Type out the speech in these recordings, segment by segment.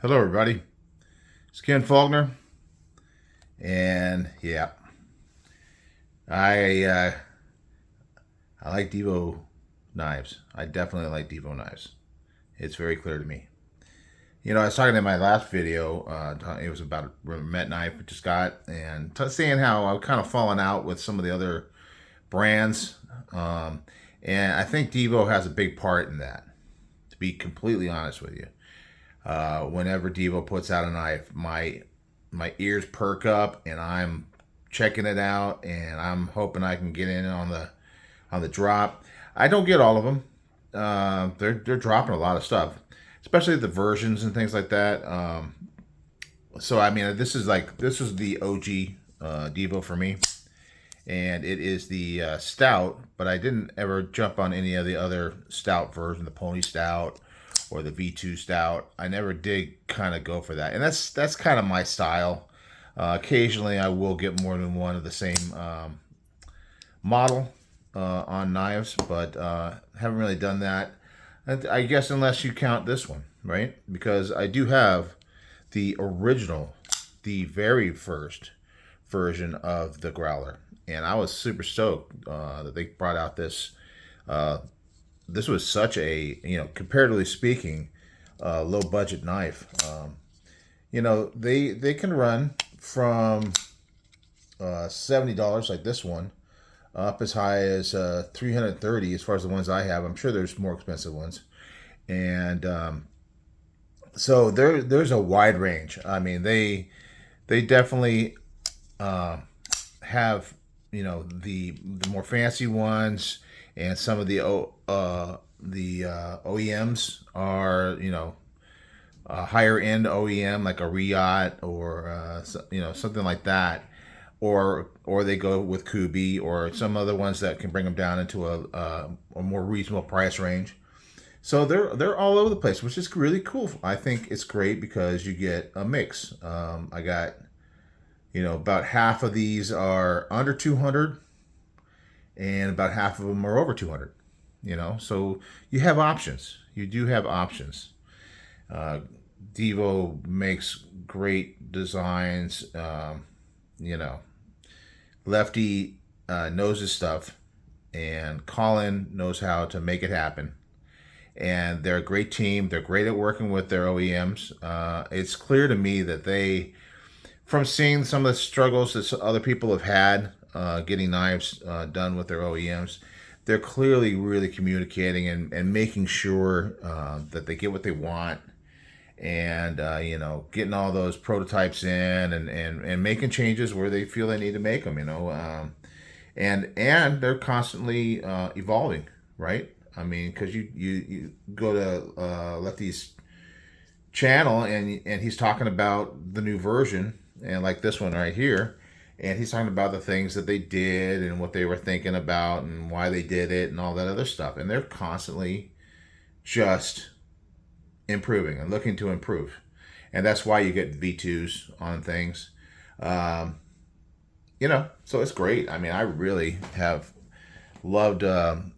Hello, everybody. It's Ken Faulkner, and yeah, I uh, I like Divo Knives. I definitely like Divo Knives. It's very clear to me. I was talking in my last video. It was about a Met knife I just got, and saying how I've kind of fallen out with some of the other brands, um, and I think Divo has a big part in that. To be completely honest with you, whenever Devo puts out a knife, my ears perk up, and I'm checking it out, and I'm hoping I can get in on the drop. I don't get all of them. They're dropping a lot of stuff, especially the versions and things like that. So I mean, this is the OG Devo for me, and it is the stout. But I didn't ever jump on any of the other stout version, the Pony Stout or the V2 Stout. I never did kind of go for that, and that's kind of my style. Occasionally, I will get more than one of the same model on knives, but haven't really done that. I guess unless you count this one, right? Because I do have the original, the very first version of the Growler, and I was super stoked that they brought out this. This was such a, comparatively speaking, low budget knife. They can run from $70 like this one up as high as 330 as far as the ones I have. I'm sure there's more expensive ones, and so there's a wide range. I mean, they definitely have the more fancy ones, and some of the OEMs are a higher end OEM like a Riot or something like that, or they go with Kubi or some other ones that can bring them down into a more reasonable price range. So they're all over the place, which is really cool. I think it's great because you get a mix. I got about half of these are under 200, and about half of them are over 200. So you have options. You do have options. Uh, Devo makes great designs. You know, Lefty knows his stuff, and Colin knows how to make it happen. And they're a great team. They're great at working with their OEMs. It's clear to me that from seeing some of the struggles that other people have had getting knives done with their OEMs, they're clearly really communicating and making sure that they get what they want, and getting all those prototypes in, and making changes where they feel they need to make them. And they're constantly evolving, right? I mean, because you go to Lefty's channel, and he's talking about the new version, and like this one right here, and he's talking about the things that they did and what they were thinking about and why they did it and all that other stuff, and they're constantly just improving and looking to improve, and that's why you get V2s on things. um, so it's great. I mean, I really have loved love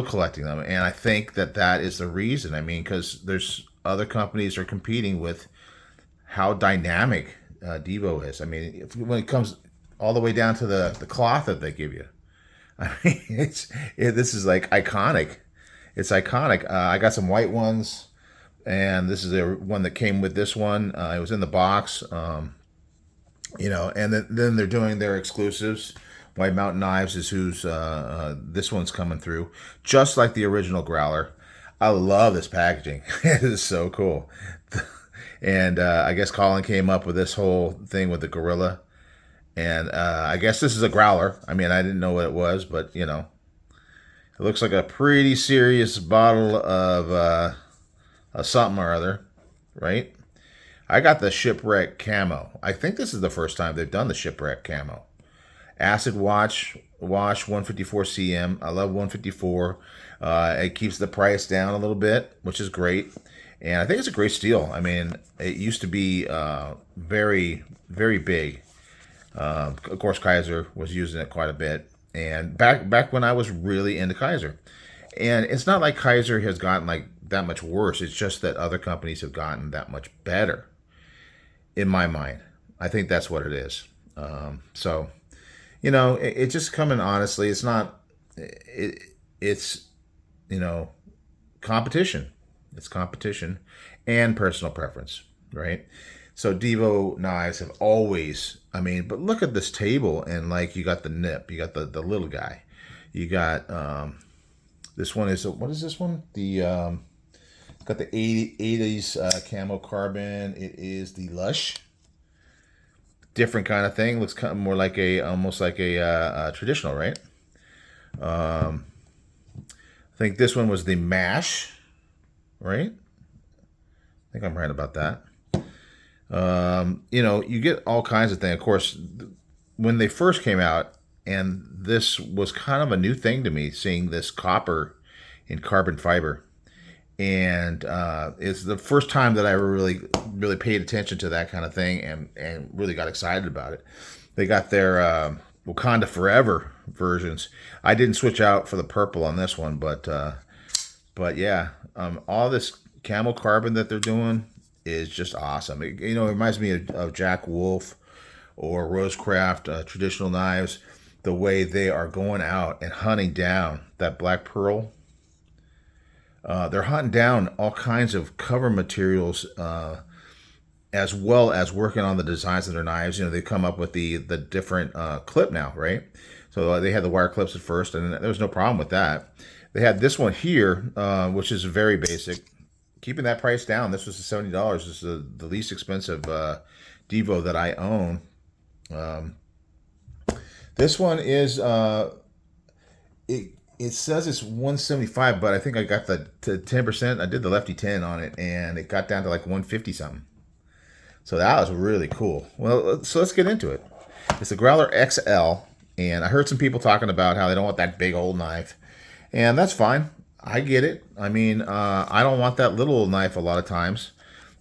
collecting them, and I think that is the reason. I mean, because there's other companies are competing with how dynamic Devo is. I mean, when it comes all the way down to the cloth that they give you, I mean, this is like iconic. It's iconic. I got some white ones, and this is the one that came with this one. It was in the box, and then they're doing their exclusives. White Mountain Knives is who's this one's coming through, just like the original Growler. I love this packaging. It is so cool. And I guess Colin came up with this whole thing with the gorilla. And I guess this is a Growler. I mean, I didn't know what it was, but it looks like a pretty serious bottle of something or other, right? I got the Shipwreck Camo. I think this is the first time they've done the Shipwreck Camo. Acid wash 154 cm. I love 154. It keeps the price down a little bit, which is great. And I think it's a great steel. I mean, it used to be very, very big. Of course, Kaiser was using it quite a bit. And back when I was really into Kaiser. And it's not like Kaiser has gotten like that much worse. It's just that other companies have gotten that much better, in my mind. I think that's what it is. So, it just coming honestly. It's not. It's you know competition. It's competition and personal preference, right? So Divo knives have always. I mean, but look at this table, and like you got the nip, you got the little guy, you got this one is what is this one? Got the 80s camo carbon. It is the Lush. Different kind of thing. Looks kind of more like almost like a traditional, right? I think this one was the Mash, right? I think I'm right about that. You get all kinds of things. Of course, when they first came out, and this was kind of a new thing to me, seeing this copper in carbon fiber. And it's the first time that I really, really paid attention to that kind of thing, and really got excited about it. They got their Wakanda Forever versions. I didn't switch out for the purple on this one, but yeah, all this camel carbon that they're doing is just awesome. It reminds me of Jack Wolf or Rosecraft traditional knives. The way they are going out and hunting down that black pearl. They're hunting down all kinds of cover materials, as well as working on the designs of their knives. They come up with the different clip now, right? So they had the wire clips at first, and there was no problem with that. They had this one here, which is very basic. Keeping that price down. This was $70. This is the least expensive Divo that I own. This one is it says it's 175, but I think I got the 10%. I did the lefty 10 on it, and it got down to like 150 something. So that was really cool. Well, so let's get into it. It's the Growler XL, and I heard some people talking about how they don't want that big old knife, and that's fine. I get it. I mean, I don't want that little knife a lot of times.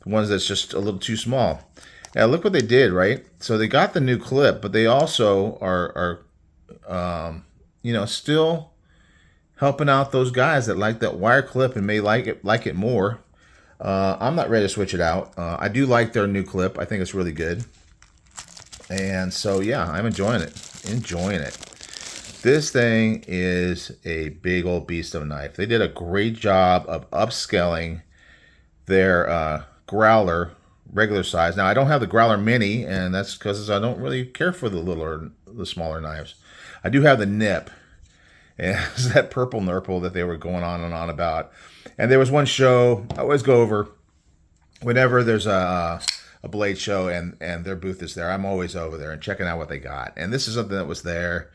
The ones that's just a little too small. Now look what they did, right? So they got the new clip, but they also are still helping out those guys that like that wire clip and may like it more. I'm not ready to switch it out. I do like their new clip. I think it's really good. And so yeah, I'm enjoying it. This thing is a big old beast of a knife. They did a great job of upscaling their Growler regular size. Now I don't have the Growler Mini, and that's because I don't really care for the smaller knives. I do have the Nip. And it's that purple nurple that they were going on and on about. And there was one show I always go over whenever there's a blade show and their booth is there. I'm always over there and checking out what they got. And this is something that was there,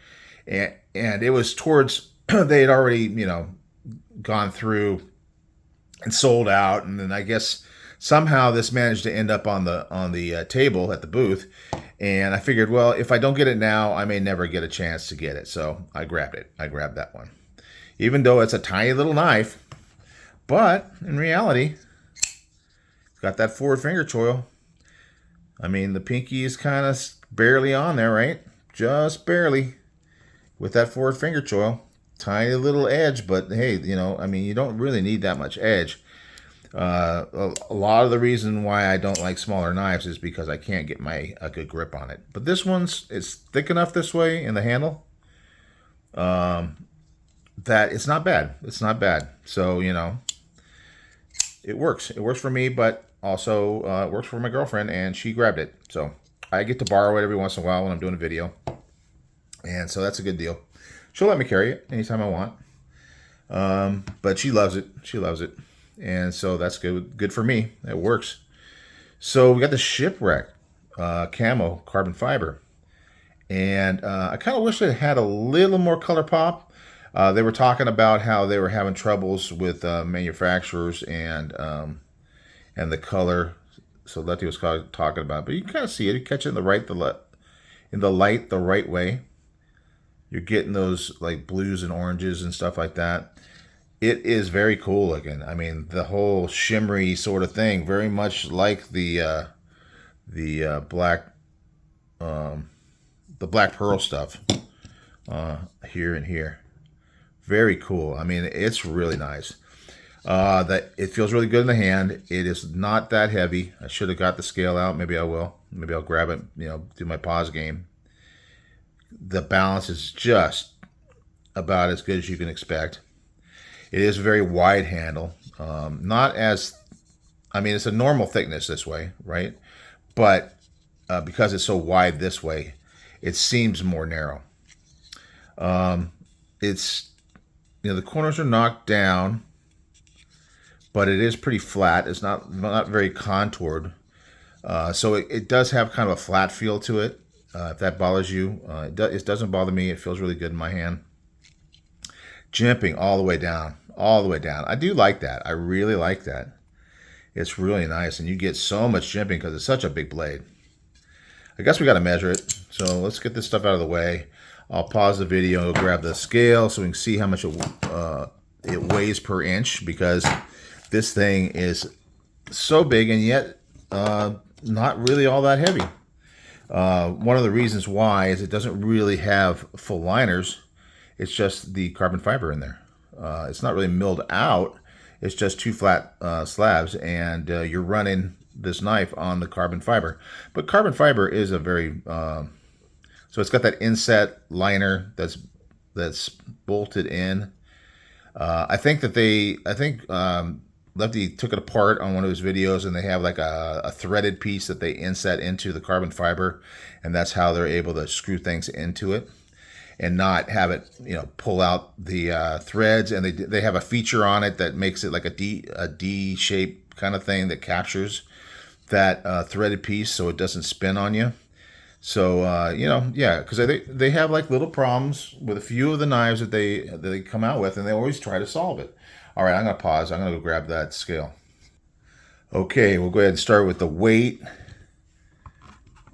and it was towards they had already gone through and sold out. And then I guess somehow this managed to end up on the table at the booth. And I figured, well, if I don't get it now, I may never get a chance to get it. So I grabbed it. I grabbed that one. Even though it's a tiny little knife, but in reality, it's got that forward finger choil. I mean, the pinky is kind of barely on there, right? Just barely with that forward finger choil. Tiny little edge, but hey, I mean, you don't really need that much edge. A lot of the reason why I don't like smaller knives is because I can't get a good grip on it. But this it's thick enough this way in the handle that it's not bad. It's not bad. So, it works. It works for me, but also it works for my girlfriend, and she grabbed it. So I get to borrow it every once in a while when I'm doing a video. And so that's a good deal. She'll let me carry it anytime I want. But she loves it. She loves it. And so that's good for me. It works. So we got the Shipwreck camo carbon fiber. And I kind of wish it had a little more color pop. They were talking about how they were having troubles with manufacturers and the color. So Letty was talking about it. But you can kind of see it. You catch it in the light the right way. You're getting those like blues and oranges and stuff like that. It is very cool looking. I mean, the whole shimmery sort of thing, very much like the black pearl stuff here and here. Very cool. I mean, it's really nice. That it feels really good in the hand. It is not that heavy. I should have got the scale out. Maybe I will. Maybe I'll grab it, do my pause game. The balance is just about as good as you can expect. It is a very wide handle. Not as, I mean, it's a normal thickness this way, right? But because it's so wide this way, it seems more narrow. It's, the corners are knocked down, but it is pretty flat. It's not very contoured. So it does have kind of a flat feel to it. If that bothers you, it doesn't bother me. It feels really good in my hand. Jimping all the way down, all the way down. I do like that. I really like that. It's really nice, and you get so much jimping because it's such a big blade. I guess we got to measure it. So let's get this stuff out of the way. I'll pause the video, grab the scale so we can see how much it weighs per inch, because this thing is so big and yet not really all that heavy. One of the reasons why is it doesn't really have full liners. It's just the carbon fiber in there. It's not really milled out. It's just two flat slabs, and you're running this knife on the carbon fiber. But carbon fiber is a very so it's got that inset liner that's bolted in. I think Lefty took it apart on one of his videos, and they have like a threaded piece that they inset into the carbon fiber, and that's how they're able to screw things into it and not have it, pull out the threads. And they have a feature on it that makes it like a D shape kind of thing that captures that threaded piece so it doesn't spin on you. So yeah, because they have like little problems with a few of the knives that they come out with, and they always try to solve it. All right, I'm gonna pause. I'm gonna go grab that scale. Okay, we'll go ahead and start with the weight.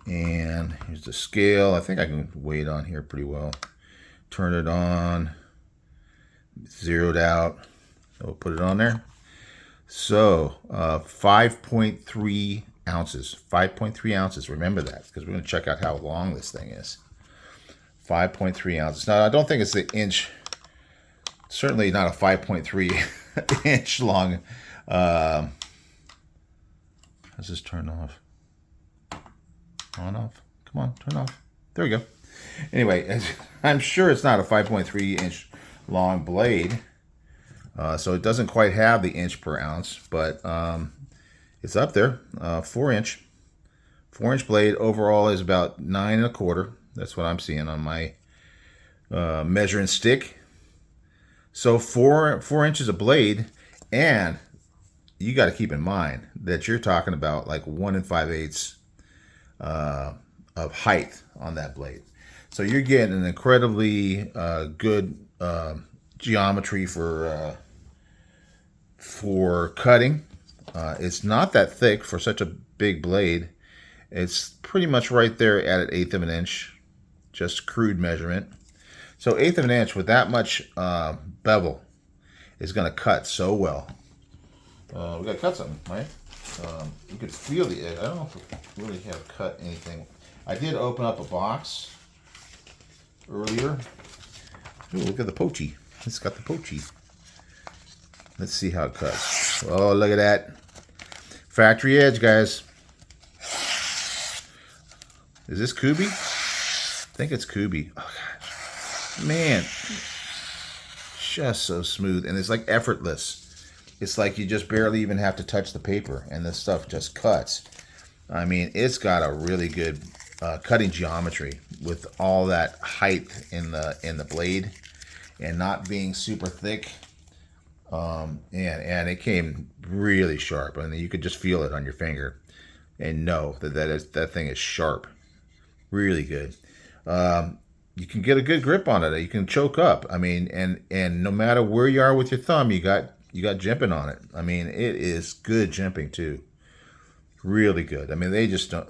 And here's the scale. I think I can weigh it on here pretty well. Turn it on, zeroed out. We'll put it on there. So 5.3 ounces. 5.3 ounces. Remember that, because we're going to check out how long this thing is. 5.3 ounces. Now, I don't think it's the inch. Certainly not a 5.3 inch long. Let's just turn off. On, off. Come on, turn off. There we go. Anyway, I'm sure it's not a 5.3 inch long blade. So it doesn't quite have the inch per ounce, but it's up there. 4-inch blade. Overall is about 9.25. That's what I'm seeing on my measuring stick. So 4 inches of blade, and you got to keep in mind that you're talking about like 1 5/8 of height on that blade. So you're getting an incredibly good geometry for cutting. It's not that thick for such a big blade. It's pretty much right there at 1/8 of an inch, just crude measurement. So 1/8 of an inch with that much bevel is going to cut so well. We got to cut something, right? You could feel the edge. I don't know if we really have cut anything. I did open up a box earlier. Ooh, look at the poachy. It's got the poachy. Let's see how it cuts. Oh, look at that. Factory edge, guys. Is this Kubi? I think it's Kubi. Oh, gosh. Man. Just so smooth. And it's like effortless. It's like you just barely even have to touch the paper, and this stuff just cuts. I mean, it's got a really good cutting geometry with all that height in the blade, and not being super thick. And it came really sharp. I mean, you could just feel it on your finger, and know that thing is sharp. Really good. You can get a good grip on it. You can choke up. I mean, and no matter where you are with your thumb, you got jimping on it. I mean, it is good jimping too. Really good. I mean, they just don't.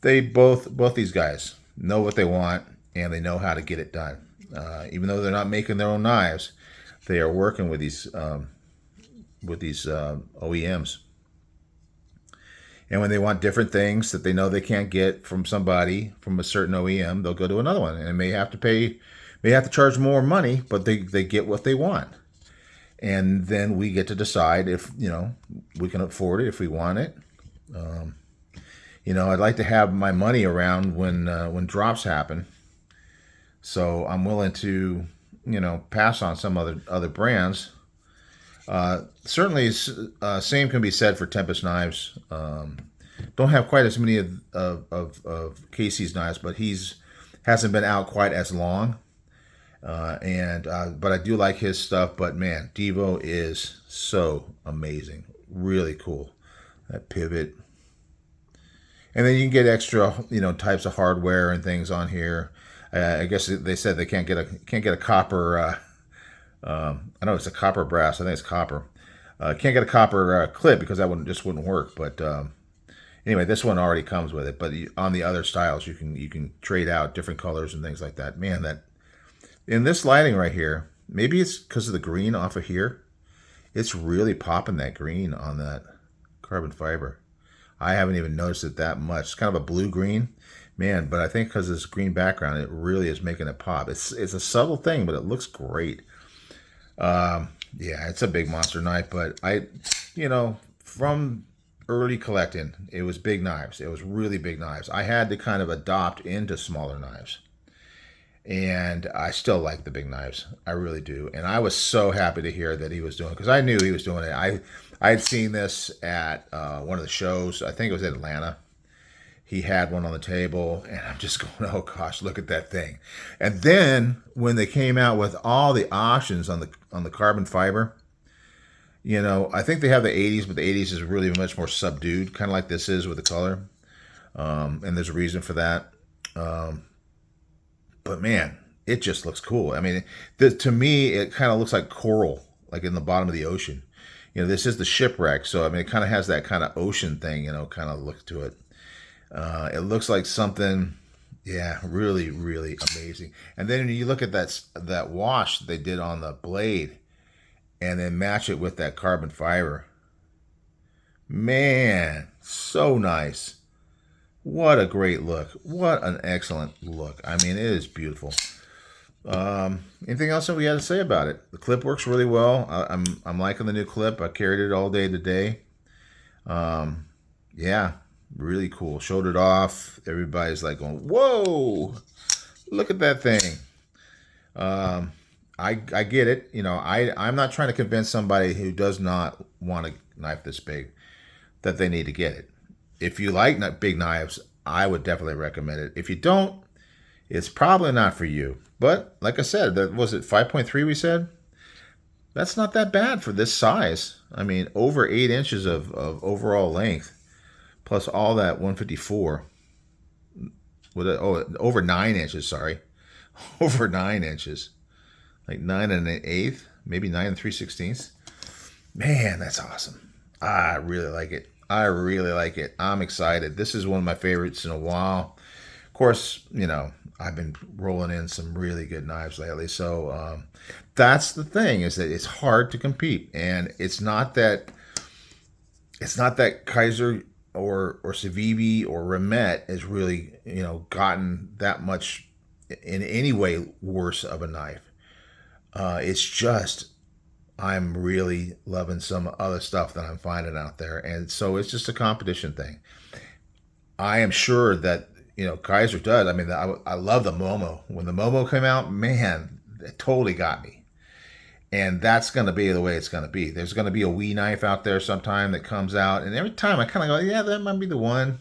They both these guys know what they want, and they know how to get it done. Even though they're not making their own knives, they are working with these OEMs. And when they want different things that they know they can't get from somebody from a certain OEM, they'll go to another one, and may have to charge more money, but they get what they want. and then we get to decide if we can afford it, if we want it. I'd like to have my money around when drops happen, so I'm willing to pass on some other brands. Certainly, same can be said for Tempest knives. Don't have quite as many of Casey's knives, but he's hasn't been out quite as long. And but I do like his stuff. But man, Divo is so amazing, really cool. That pivot, and then you can get extra, types of hardware and things on here. I guess they said they can't get a copper. I know it's a copper brass. I think it's copper. Can't get a copper clip because that wouldn't work. But anyway, this one already comes with it. But on the other styles, you can trade out different colors and things like that. Man, that in this lighting right here, maybe it's because of the green off of here. It's really popping that green on that carbon fiber. I haven't even noticed it that much. It's kind of a blue green, man. But I think because of this green background, it really is making it pop. It's a subtle thing, but it looks great. Yeah, it's a big monster knife, but from early collecting, it was big knives. It was really big knives. I had to kind of adopt into smaller knives, and I still like the big knives. I really do. And I was so happy to hear that he was doing it because I knew he was doing it. I had seen this at one of the shows. I think it was in Atlanta. He had one on the table, and I'm just going, oh gosh, look at that thing. And then when they came out with all the options on the carbon fiber, I think they have the 80s, but the 80s is really much more subdued, kind of like this is with the color. And there's a reason for that. But man, it just looks cool. I mean, to me, it kind of looks like coral, like in the bottom of the ocean. This is the shipwreck, so I mean, it kind of has that kind of ocean thing, kind of look to it. It looks like something, yeah, really, really amazing. And then when you look at that wash they did on the blade, and then match it with that carbon fiber, man, so nice. What a great look! What an excellent look! I mean, it is beautiful. Anything else that we had to say about it? The clip works really well. I'm liking the new clip. I carried it all day today. Yeah, really cool. Showed it off. Everybody's like going, "Whoa, look at that thing." I get it. I'm not trying to convince somebody who does not want a knife this big that they need to get it. If you like big knives, I would definitely recommend it. If you don't, it's probably not for you. But like I said, was it 5.3 we said? That's not that bad for this size. I mean, over 8 inches of overall length, plus all that 154. Over 9 inches, sorry. Over 9 inches. Like 9 1/8, maybe 9 3/16. Man, that's awesome. I really like it. I really like it. I'm excited. This is one of my favorites in a while. Of course, I've been rolling in some really good knives lately. So that's the thing, is that it's hard to compete, and it's not that Kaiser or Civivi or Remet has really gotten that much in any way worse of a knife. It's just I'm really loving some other stuff that I'm finding out there. And so it's just a competition thing. I am sure that, Kaiser does. I mean, I love the Momo. When the Momo came out, man, it totally got me. And that's going to be the way it's going to be. There's going to be a wee knife out there sometime that comes out. And every time I kind of go, yeah, that might be the one.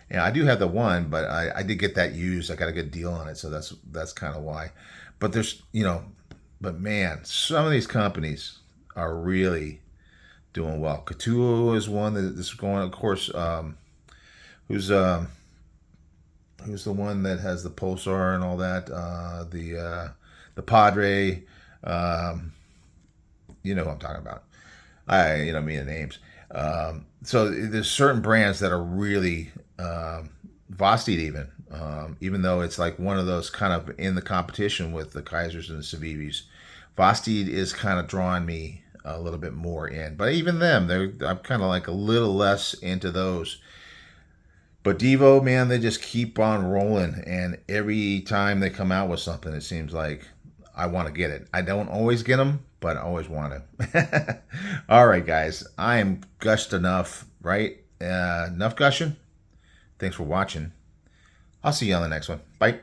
Yeah, I do have the one, but I did get that used. I got a good deal on it. So that's kind of why. But but man, some of these companies are really doing well. Catulo is one that's going. Of course, who's the one that has the Pulsar and all that? The Padre. You know who I'm talking about. I mean the names. So there's certain brands that are really Vosteed even though it's like one of those kind of in the competition with the Kaisers and the Civivis. Vosteed is kind of drawing me a little bit more in, but even them, I'm kind of like a little less into those. But Divo, man, they just keep on rolling, and every time they come out with something, it seems like I want to get it. I don't always get them, but I always want to. All right, guys. I am gushed enough, right? Enough gushing. Thanks for watching. I'll see you on the next one. Bye.